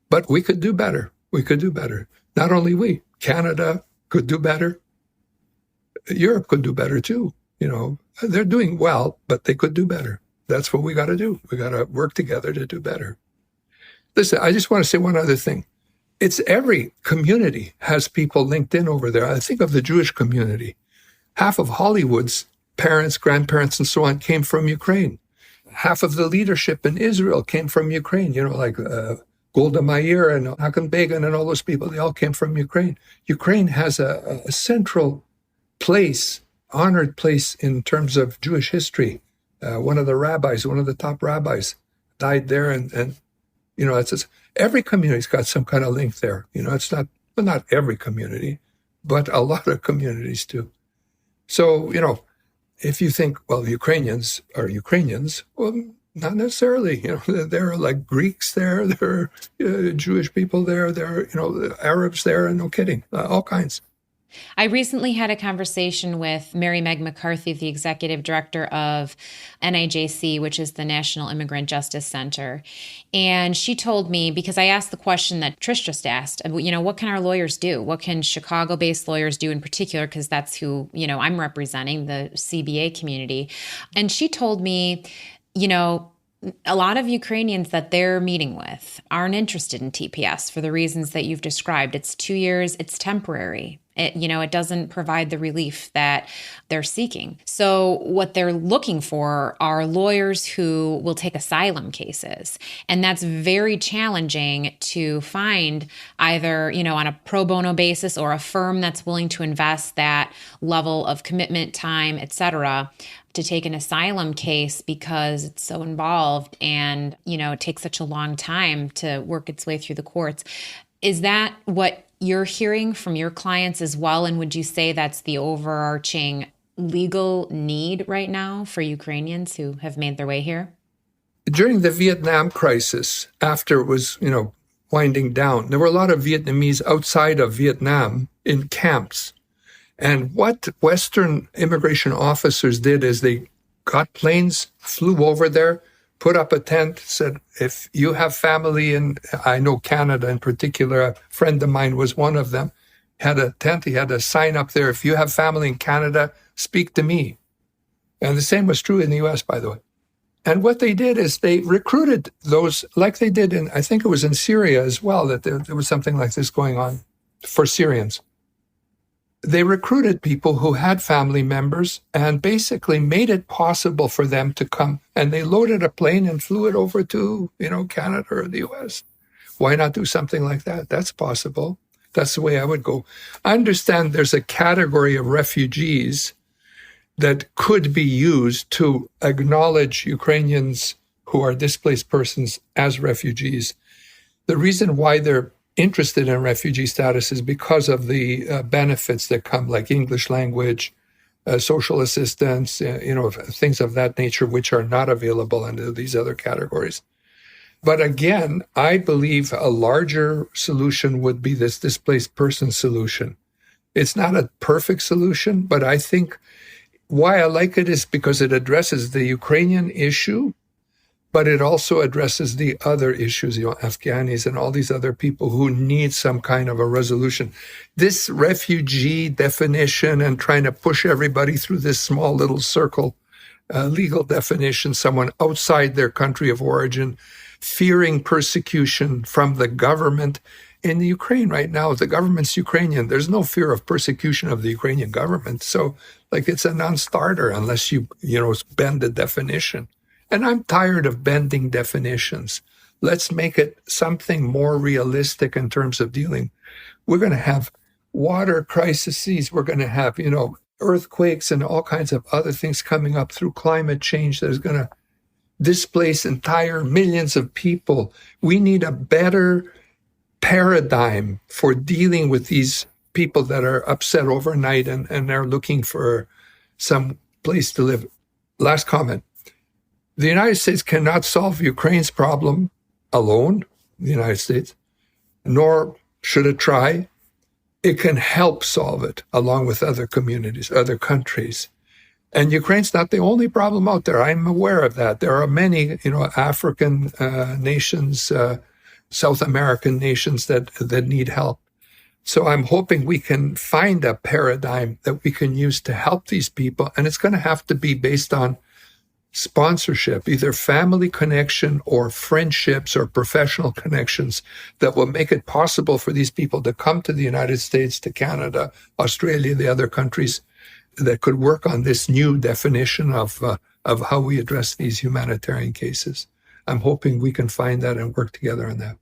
But we could do better. We could do better. Not only we, Canada could do better. Europe could do better too. You know, they're doing well, but they could do better. That's what we got to do. We got to work together to do better. Listen, I just want to say one other thing. It's every community has people linked in over there. I think of the Jewish community. Half of Hollywood's parents, grandparents, and so on came from Ukraine. Half of the leadership in Israel came from Ukraine, you know, like Golda Meir and Hakan Began and all those people, they all came from Ukraine. Ukraine has a central place, honored place in terms of Jewish history. One of the top rabbis died there. And you know, every community's got some kind of link there. You know, it's not every community, but a lot of communities too. So, you know, if you think, well, Ukrainians are Ukrainians, well, not necessarily. You know, there are like Greeks there, there are Jewish people there, there are, you know, Arabs there, and no kidding, all kinds. I recently had a conversation with Mary Meg McCarthy, the executive director of NIJC, which is the National Immigrant Justice Center. And she told me, because I asked the question that Trish just asked, you know, what can our lawyers do? What can Chicago-based lawyers do in particular? Because that's who, you know, I'm representing, the CBA community. And she told me, you know, a lot of Ukrainians that they're meeting with aren't interested in TPS for the reasons that you've described. It's 2 years, it's temporary. It doesn't provide the relief that they're seeking. So what they're looking for are lawyers who will take asylum cases. And that's very challenging to find either, you know, on a pro bono basis or a firm that's willing to invest that level of commitment, time, et cetera, to take an asylum case because it's so involved and, you know, it takes such a long time to work its way through the courts. Is that what you're hearing from your clients as well? And would you say that's the overarching legal need right now for Ukrainians who have made their way here? During the Vietnam crisis, after it was, you know, winding down, there were a lot of Vietnamese outside of Vietnam in camps. And what Western immigration officers did is they got planes, flew over there, put up a tent, said, if you have family in, I know Canada in particular, a friend of mine was one of them, had a tent, he had a sign up there, if you have family in Canada, speak to me. And the same was true in the US, by the way. And what they did is they recruited those, like they did in, I think it was in Syria as well, that there was something like this going on for Syrians. They recruited people who had family members and basically made it possible for them to come. And they loaded a plane and flew it over to, you know, Canada or the US. Why not do something like that? That's possible. That's the way I would go. I understand there's a category of refugees that could be used to acknowledge Ukrainians who are displaced persons as refugees. The reason why they're interested in refugee status is because of the benefits that come, like English language, social assistance, you know, things of that nature, which are not available under these other categories. But again, I believe a larger solution would be this displaced person solution. It's not a perfect solution, but I think why I like it is because it addresses the Ukrainian issue, but it also addresses the other issues, you know, Afghanis and all these other people who need some kind of a resolution. This refugee definition and trying to push everybody through this small little circle, legal definition, someone outside their country of origin, fearing persecution from the government in Ukraine right now, the government's Ukrainian. There's no fear of persecution of the Ukrainian government. So, like, it's a non-starter unless you bend the definition. And I'm tired of bending definitions. Let's make it something more realistic in terms of dealing. We're going to have water crises. We're going to have, earthquakes and all kinds of other things coming up through climate change that is going to displace entire millions of people. We need a better paradigm for dealing with these people that are upset overnight and are looking for some place to live. Last comment. The United States cannot solve Ukraine's problem alone, the United States, nor should it try. It can help solve it along with other communities, other countries. And Ukraine's not the only problem out there. I'm aware of that. There are many, African nations, South American nations that need help. So I'm hoping we can find a paradigm that we can use to help these people. And it's going to have to be based on sponsorship, either family connection or friendships or professional connections that will make it possible for these people to come to the United States, to Canada, Australia, the other countries that could work on this new definition of how we address these humanitarian cases. I'm hoping we can find that and work together on that.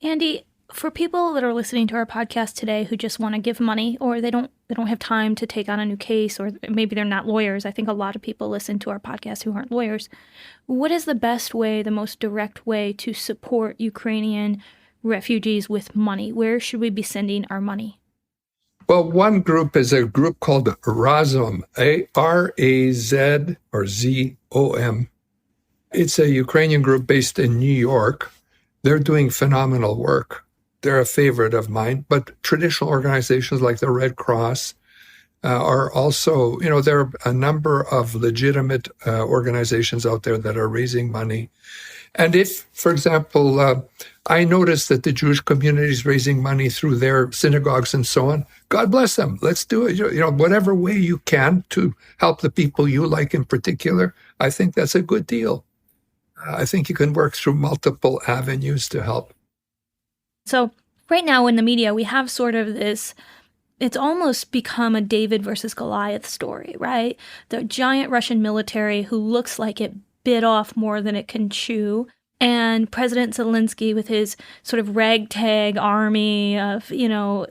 Andy, for people that are listening to our podcast today who just want to give money, or they don't have time to take on a new case, or maybe they're not lawyers. I think a lot of people listen to our podcast who aren't lawyers. What is the best way, the most direct way to support Ukrainian refugees with money? Where should we be sending our money? Well, one group is a group called Razom, A-R-A-Z or Z-O-M. It's a Ukrainian group based in New York. They're doing phenomenal work. They're a favorite of mine, but traditional organizations like the Red Cross are also, there are a number of legitimate organizations out there that are raising money. And if, for example, I notice that the Jewish community is raising money through their synagogues and so on, God bless them. Let's do it. Whatever way you can to help the people you like in particular, I think that's a good deal. I think you can work through multiple avenues to help. So right now in the media, we have sort of this, it's almost become a David versus Goliath story, right? The giant Russian military who looks like it bit off more than it can chew. And President Zelensky with his sort of ragtag army of,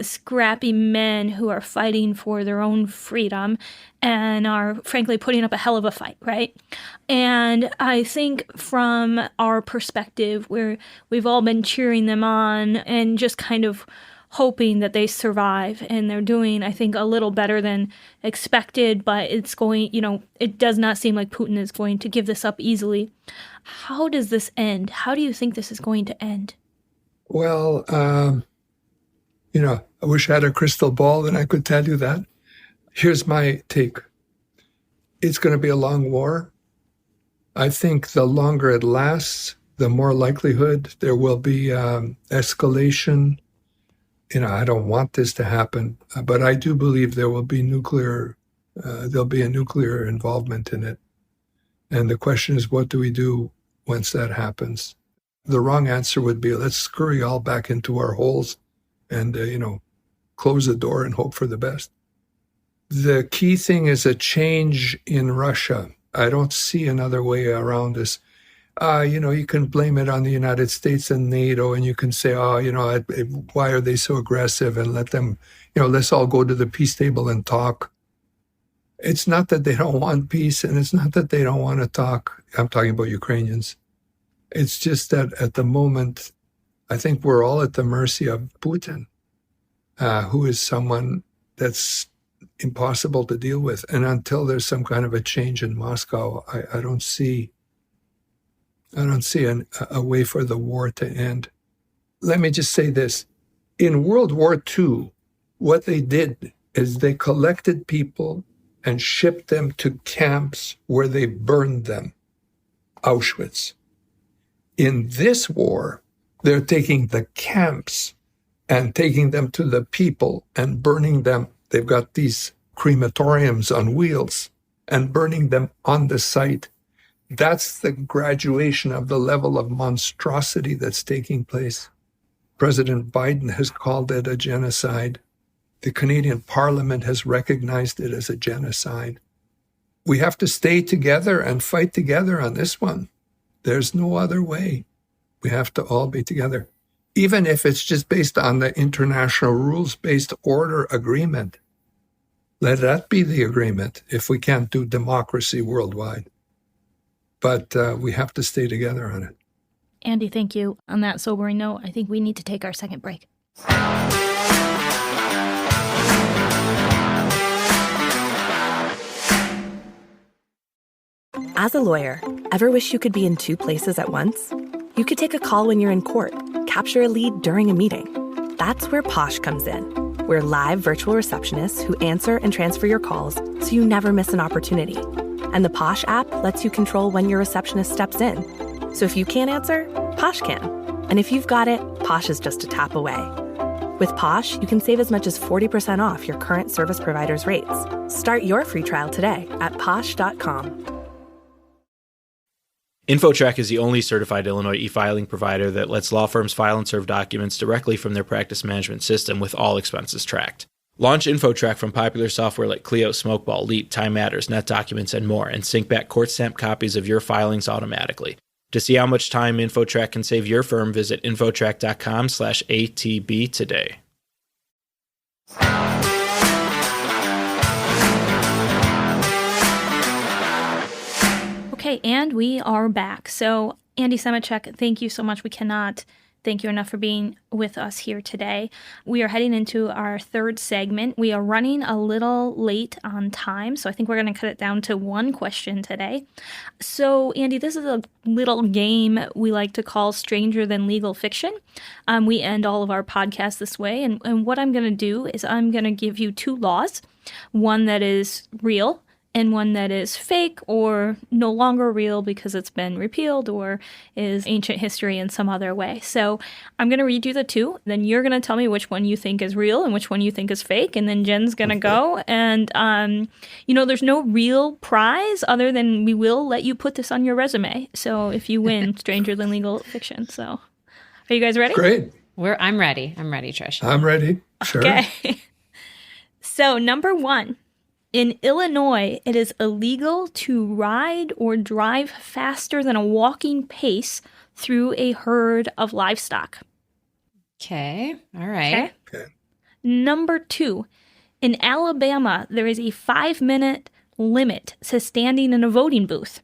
scrappy men who are fighting for their own freedom and are frankly putting up a hell of a fight, right? And I think from our perspective, we've all been cheering them on and just kind of hoping that they survive, and they're doing, I think, a little better than expected, but it's going, it does not seem like Putin is going to give this up easily. How does this end? How do you think this is going to end? Well, I wish I had a crystal ball and I could tell you that. Here's my take. It's going to be a long war. I think the longer it lasts, the more likelihood there will be escalation. I don't want this to happen, but I do believe there will be there'll be a nuclear involvement in it. And the question is, what do we do once that happens? The wrong answer would be, let's scurry all back into our holes and, close the door and hope for the best. The key thing is a change in Russia. I don't see another way around this. You can blame it on the United States and NATO, and you can say, why are they so aggressive, and let them, let's all go to the peace table and talk. It's not that they don't want peace, and it's not that they don't want to talk. I'm talking about Ukrainians. It's just that at the moment, I think we're all at the mercy of Putin, who is someone that's impossible to deal with. And until there's some kind of a change in Moscow, I don't see a way for the war to end. Let me just say this. In World War II, what they did is they collected people and shipped them to camps where they burned them, Auschwitz. In this war, they're taking the camps and taking them to the people and burning them. They've got these crematoriums on wheels and burning them on the site. That's the graduation of the level of monstrosity that's taking place. President Biden has called it a genocide. The Canadian Parliament has recognized it as a genocide. We have to stay together and fight together on this one. There's no other way. We have to all be together, even if it's just based on the international rules-based order agreement. Let that be the agreement if we can't do democracy worldwide. But we have to stay together on it. Andy, thank you. On that sobering note, I think we need to take our second break. As a lawyer, ever wish you could be in two places at once? You could take a call when you're in court, capture a lead during a meeting. That's where Posh comes in. We're live virtual receptionists who answer and transfer your calls so you never miss an opportunity. And the Posh app lets you control when your receptionist steps in. So if you can't answer, Posh can. And if you've got it, Posh is just a tap away. With Posh, you can save as much as 40% off your current service provider's rates. Start your free trial today at posh.com. InfoTrack is the only certified Illinois e-filing provider that lets law firms file and serve documents directly from their practice management system with all expenses tracked. Launch InfoTrack from popular software like Clio, Smokeball, Leap, Time Matters, NetDocuments, and more, and sync back court-stamped copies of your filings automatically. To see how much time InfoTrack can save your firm, visit infotrack.com/ATB today. Okay, and we are back. So, Andy Semotiuk, thank you so much. We cannot thank you enough for being with us here today. We are heading into our third segment. We are running a little late on time, so I think we're going to cut it down to one question today. So, Andy, this is a little game we like to call Stranger Than Legal Fiction. We end all of our podcasts this way, and what I'm going to do is I'm going to give you two laws, one that is real and one that is fake or no longer real because it's been repealed or is ancient history in some other way. So I'm going to read you the two. Then you're going to tell me which one you think is real and which one you think is fake. And then Jen's going to go. And, there's no real prize other than we will let you put this on your resume. So if you win, Stranger Than Legal Fiction. So are you guys ready? Great. I'm ready. I'm ready, Trish. I'm ready. Sure. Okay. So number one. In Illinois, it is illegal to ride or drive faster than a walking pace through a herd of livestock. Okay. All right. Okay. Number two, in Alabama, there is a 5-minute limit to standing in a voting booth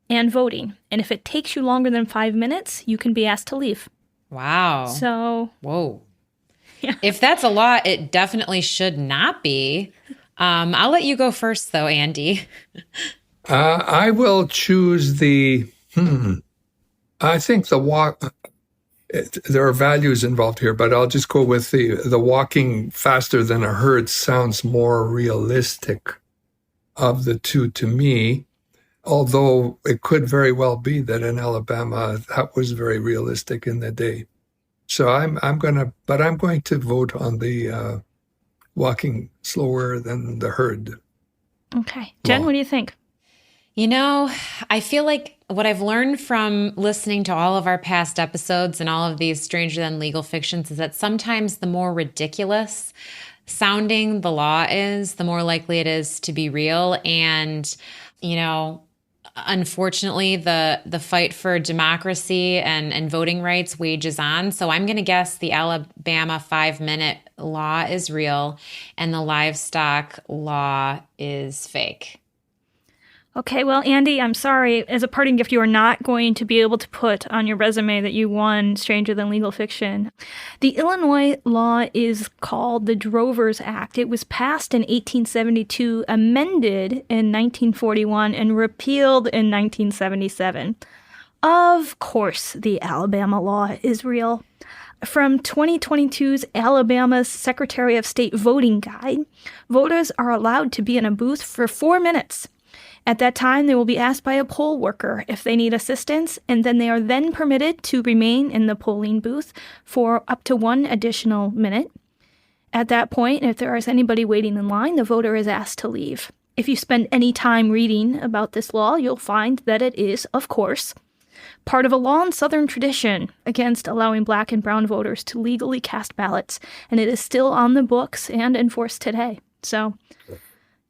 and voting. And if it takes you longer than 5 minutes, you can be asked to leave. Wow. So. Whoa. Yeah. If that's a law, it definitely should not be. I'll let you go first, though, Andy. I will choose the, I think the walk, there are values involved here, but I'll just go with the walking faster than a herd sounds more realistic of the two to me, although it could very well be that in Alabama, that was very realistic in the day. So I'm going to vote on the walking slower than the herd. Okay. Jen, what do you think? I feel like what I've learned from listening to all of our past episodes and all of these Stranger Than Legal Fictions is that sometimes the more ridiculous sounding the law is, the more likely it is to be real. And, unfortunately, the fight for democracy and voting rights wages on. So I'm going to guess the Alabama 5-minute law is real and the livestock law is fake. Okay, well, Andy, I'm sorry. As a parting gift, you are not going to be able to put on your resume that you won Stranger Than Legal Fiction. The Illinois law is called the Drovers Act. It was passed in 1872, amended in 1941, and repealed in 1977. Of course, the Alabama law is real. From 2022's Alabama's Secretary of State voting guide, voters are allowed to be in a booth for 4 minutes. At that time, they will be asked by a poll worker if they need assistance, and then they are then permitted to remain in the polling booth for up to 1 additional minute. At that point, if there is anybody waiting in line, the voter is asked to leave. If you spend any time reading about this law, you'll find that it is, of course, part of a long Southern tradition against allowing Black and brown voters to legally cast ballots, and it is still on the books and enforced today. So,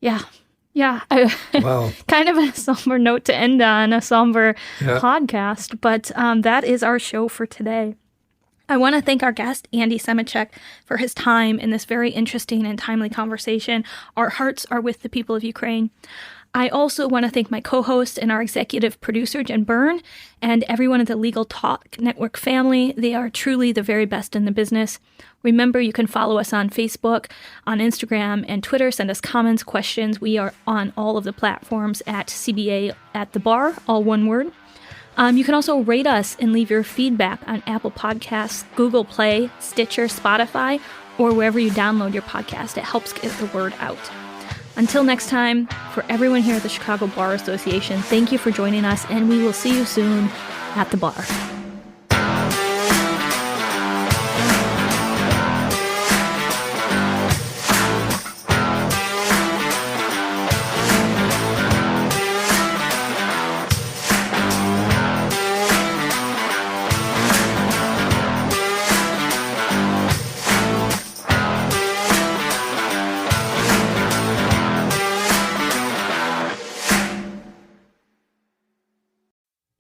yeah. Wow. Kind of a somber note to end on, a somber podcast, but that is our show for today. I want to thank our guest, Andy Semotiuk, for his time in this very interesting and timely conversation. Our hearts are with the people of Ukraine. I also want to thank my co-host and our executive producer, Jen Byrne, and everyone at the Legal Talk Network family. They are truly the very best in the business. Remember, you can follow us on Facebook, on Instagram, and Twitter. Send us comments, questions. We are on all of the platforms at CBA at the bar, all one word. You can also rate us and leave your feedback on Apple Podcasts, Google Play, Stitcher, Spotify, or wherever you download your podcast. It helps get the word out. Until next time, for everyone here at the Chicago Bar Association, thank you for joining us, and we will see you soon at the bar.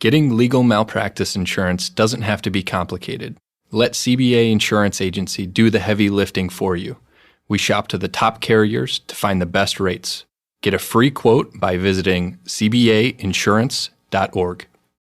Getting legal malpractice insurance doesn't have to be complicated. Let CBA Insurance Agency do the heavy lifting for you. We shop to the top carriers to find the best rates. Get a free quote by visiting cbainsurance.org.